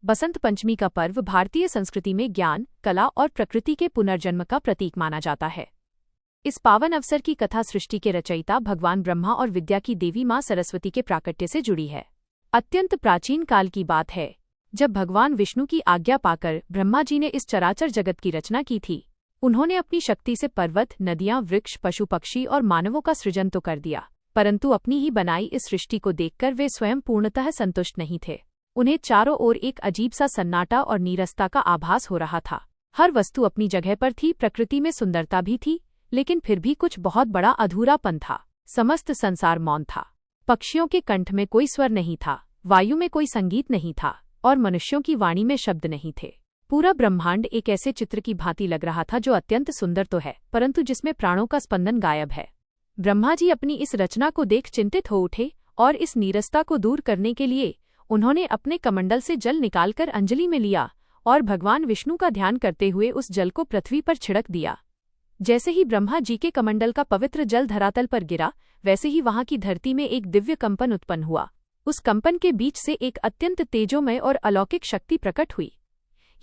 बसंत पंचमी का पर्व भारतीय संस्कृति में ज्ञान, कला और प्रकृति के पुनर्जन्म का प्रतीक माना जाता है। इस पावन अवसर की कथा सृष्टि के रचयिता भगवान ब्रह्मा और विद्या की देवी मां सरस्वती के प्राकट्य से जुड़ी है। अत्यंत प्राचीन काल की बात है, जब भगवान विष्णु की आज्ञा पाकर ब्रह्मा जी ने इस चराचर जगत की रचना की थी। उन्होंने अपनी शक्ति से पर्वत, नदियां, वृक्ष, पशु पक्षी और मानवों का सृजन तो कर दिया, परंतु अपनी ही बनाई इस सृष्टि को देखकर वे स्वयं पूर्णतः संतुष्ट नहीं थे। उन्हें चारों ओर एक अजीब सा सन्नाटा और नीरसता का आभास हो रहा था। हर वस्तु अपनी जगह पर थी, प्रकृति में सुंदरता भी थी, लेकिन फिर भी कुछ बहुत बड़ा अधूरापन था। समस्त संसार मौन था। पक्षियों के कंठ में कोई स्वर नहीं था, वायु में कोई संगीत नहीं था और मनुष्यों की वाणी में शब्द नहीं थे। पूरा ब्रह्मांड एक ऐसे चित्र की भांति लग रहा था जो अत्यंत सुंदर तो है, परंतु जिसमें प्राणों का स्पंदन गायब है। ब्रह्मा जी अपनी इस रचना को देख चिंतित हो उठे और इस नीरसता को दूर करने के लिए उन्होंने अपने कमंडल से जल निकालकर अंजलि में लिया और भगवान विष्णु का ध्यान करते हुए उस जल को पृथ्वी पर छिड़क दिया। जैसे ही ब्रह्मा जी के कमंडल का पवित्र जल धरातल पर गिरा, वैसे ही वहां की धरती में एक दिव्य कंपन उत्पन्न हुआ। उस कंपन के बीच से एक अत्यंत तेजोमय और अलौकिक शक्ति प्रकट हुई।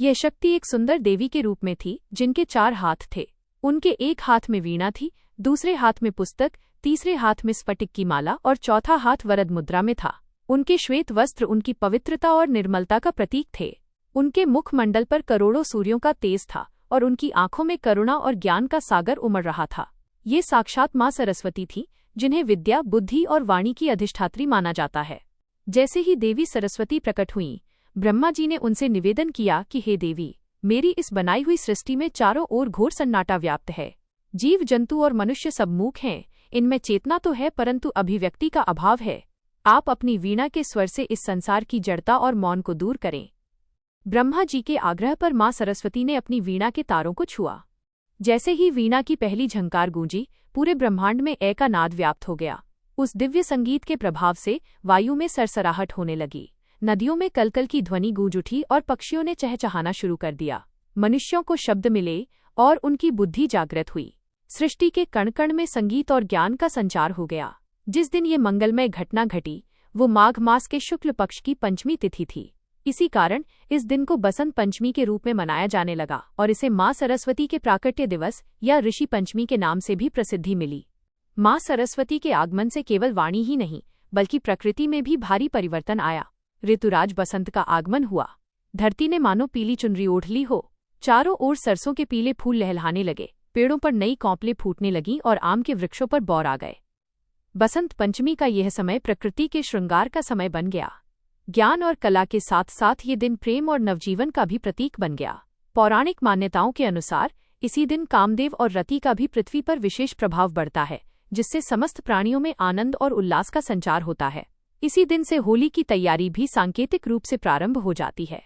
यह शक्ति एक सुंदर देवी के रूप में थी, जिनके 4 हाथ थे। उनके एक हाथ में वीणा थी, दूसरे हाथ में पुस्तक, तीसरे हाथ में स्फटिक की माला और चौथा हाथ वरद मुद्रा में था। उनके श्वेत वस्त्र उनकी पवित्रता और निर्मलता का प्रतीक थे। उनके मुखमंडल पर करोड़ों सूर्यों का तेज था और उनकी आंखों में करुणा और ज्ञान का सागर उमड़ रहा था। ये साक्षात मां सरस्वती थी, जिन्हें विद्या, बुद्धि और वाणी की अधिष्ठात्री माना जाता है। जैसे ही देवी सरस्वती प्रकट हुईं, ब्रह्मा जी ने उनसे निवेदन किया कि हे देवी, मेरी इस बनाई हुई सृष्टि में चारों ओर घोर सन्नाटा व्याप्त है। जीव, जंतु और मनुष्य सब मूक हैं। इनमें चेतना तो है, परंतु अभिव्यक्ति का अभाव है। आप अपनी वीणा के स्वर से इस संसार की जड़ता और मौन को दूर करें। ब्रह्मा जी के आग्रह पर मां सरस्वती ने अपनी वीणा के तारों को छुआ। जैसे ही वीणा की पहली झंकार गूंजी, पूरे ब्रह्मांड में ए का नाद व्याप्त हो गया। उस दिव्य संगीत के प्रभाव से वायु में सरसराहट होने लगी, नदियों में कलकल की ध्वनि गूंज उठी और पक्षियों ने चहचहाना शुरू कर दिया। मनुष्यों को शब्द मिले और उनकी बुद्धि जागृत हुई। सृष्टि के कण कण में संगीत और ज्ञान का संचार हो गया। जिस दिन ये मंगलमय घटना घटी, वो माघ मास के शुक्ल पक्ष की पंचमी तिथि थी। इसी कारण इस दिन को बसंत पंचमी के रूप में मनाया जाने लगा और इसे मां सरस्वती के प्राकट्य दिवस या ऋषि पंचमी के नाम से भी प्रसिद्धि मिली। मां सरस्वती के आगमन से केवल वाणी ही नहीं, बल्कि प्रकृति में भी भारी परिवर्तन आया। ऋतुराज बसंत का आगमन हुआ। धरती ने मानो पीली चुनरी ओढ़ ली हो। चारों ओर सरसों के पीले फूल लहलहाने लगे, पेड़ों पर नई कौंपलें फूटने लगीं और आम के वृक्षों पर बौर आ गए। बसंत पंचमी का यह समय प्रकृति के श्रृंगार का समय बन गया। ज्ञान और कला के साथ साथ ये दिन प्रेम और नवजीवन का भी प्रतीक बन गया। पौराणिक मान्यताओं के अनुसार इसी दिन कामदेव और रति का भी पृथ्वी पर विशेष प्रभाव बढ़ता है, जिससे समस्त प्राणियों में आनंद और उल्लास का संचार होता है। इसी दिन से होली की तैयारी भी सांकेतिक रूप से प्रारंभ हो जाती है।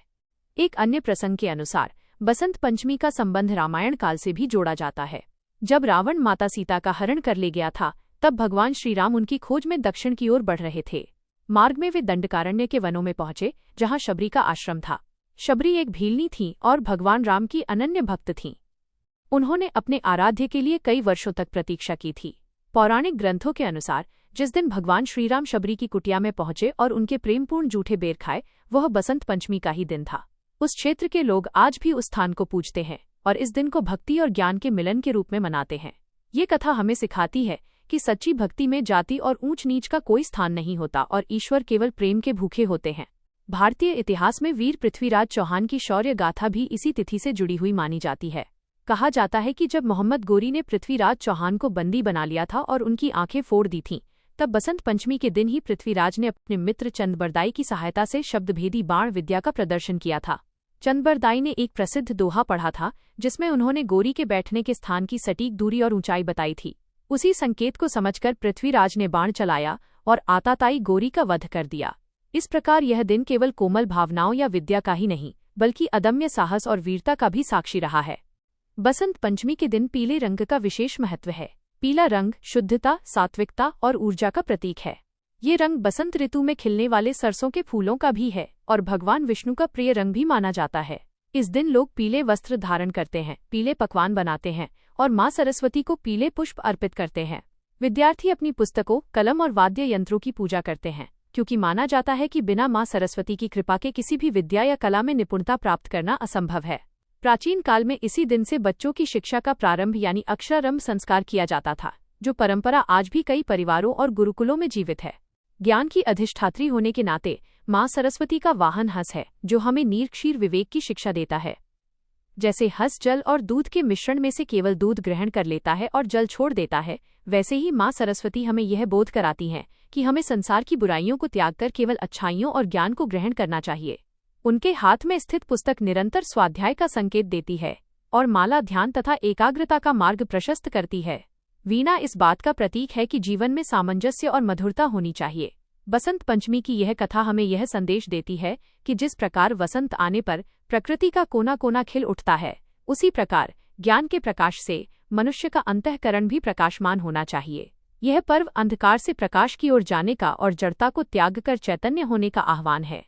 एक अन्य प्रसंग के अनुसार बसंत पंचमी का संबंध रामायण काल से भी जोड़ा जाता है। जब रावण माता सीता का हरण कर ले गया था, तब भगवान श्रीराम उनकी खोज में दक्षिण की ओर बढ़ रहे थे। मार्ग में वे दंडकारण्य के वनों में पहुंचे, जहां शबरी का आश्रम था। शबरी एक भीलनी थी और भगवान राम की अनन्य भक्त थीं। उन्होंने अपने आराध्य के लिए कई वर्षों तक प्रतीक्षा की थी। पौराणिक ग्रंथों के अनुसार जिस दिन भगवान श्रीराम शबरी की कुटिया में पहुंचे और उनके प्रेमपूर्ण जूठे बेर खाए, वह बसंत पंचमी का ही दिन था। उस क्षेत्र के लोग आज भी उस स्थान को पूजते हैं और इस दिन को भक्ति और ज्ञान के मिलन के रूप में मनाते हैं। ये कथा हमें सिखाती है कि सच्ची भक्ति में जाति और ऊंच नीच का कोई स्थान नहीं होता और ईश्वर केवल प्रेम के भूखे होते हैं। भारतीय इतिहास में वीर पृथ्वीराज चौहान की शौर्य गाथा भी इसी तिथि से जुड़ी हुई मानी जाती है। कहा जाता है कि जब मोहम्मद गोरी ने पृथ्वीराज चौहान को बंदी बना लिया था और उनकी आंखें फोड़ दी थीं, तब बसंत पंचमी के दिन ही पृथ्वीराज ने अपने मित्र चंदबरदाई की सहायता से शब्दभेदी बाण विद्या का प्रदर्शन किया था। चंदबरदाई ने एक प्रसिद्ध दोहा पढ़ा था, जिसमें उन्होंने गोरी के बैठने के स्थान की सटीक दूरी और ऊंचाई बताई थी। उसी संकेत को समझकर पृथ्वीराज ने बाण चलाया और आताताई गोरी का वध कर दिया। इस प्रकार यह दिन केवल कोमल भावनाओं या विद्या का ही नहीं, बल्कि अदम्य साहस और वीरता का भी साक्षी रहा है। बसंत पंचमी के दिन पीले रंग का विशेष महत्व है। पीला रंग शुद्धता, सात्विकता और ऊर्जा का प्रतीक है। ये रंग बसंत ऋतु में खिलने वाले सरसों के फूलों का भी है और भगवान विष्णु का प्रिय रंग भी माना जाता है। इस दिन लोग पीले वस्त्र धारण करते हैं, पीले पकवान बनाते हैं और मां सरस्वती को पीले पुष्प अर्पित करते हैं। विद्यार्थी अपनी पुस्तकों, कलम और वाद्य यंत्रों की पूजा करते हैं, क्योंकि माना जाता है कि बिना माँ सरस्वती की कृपा के किसी भी विद्या या कला में निपुणता प्राप्त करना असंभव है। प्राचीन काल में इसी दिन से बच्चों की शिक्षा का प्रारंभ यानी अक्षरारंभ संस्कार किया जाता था, जो परंपरा आज भी कई परिवारों और गुरुकुलों में जीवित है। ज्ञान की अधिष्ठात्री होने के नाते माँ सरस्वती का वाहन हंस है, जो हमें नीर क्षीर विवेक की शिक्षा देता है। जैसे हंस जल और दूध के मिश्रण में से केवल दूध ग्रहण कर लेता है और जल छोड़ देता है, वैसे ही माँ सरस्वती हमें यह बोध कराती हैं कि हमें संसार की बुराइयों को त्याग कर केवल अच्छाइयों और ज्ञान को ग्रहण करना चाहिए। उनके हाथ में स्थित पुस्तक निरंतर स्वाध्याय का संकेत देती है और माला ध्यान तथा एकाग्रता का मार्ग प्रशस्त करती है। वीणा इस बात का प्रतीक है कि जीवन में सामंजस्य और मधुरता होनी चाहिए। बसंत पंचमी की यह कथा हमें यह संदेश देती है कि जिस प्रकार वसंत आने पर प्रकृति का कोना कोना खिल उठता है, उसी प्रकार ज्ञान के प्रकाश से मनुष्य का अंतःकरण भी प्रकाशमान होना चाहिए। यह पर्व अंधकार से प्रकाश की ओर जाने का और जड़ता को त्याग कर चैतन्य होने का आह्वान है।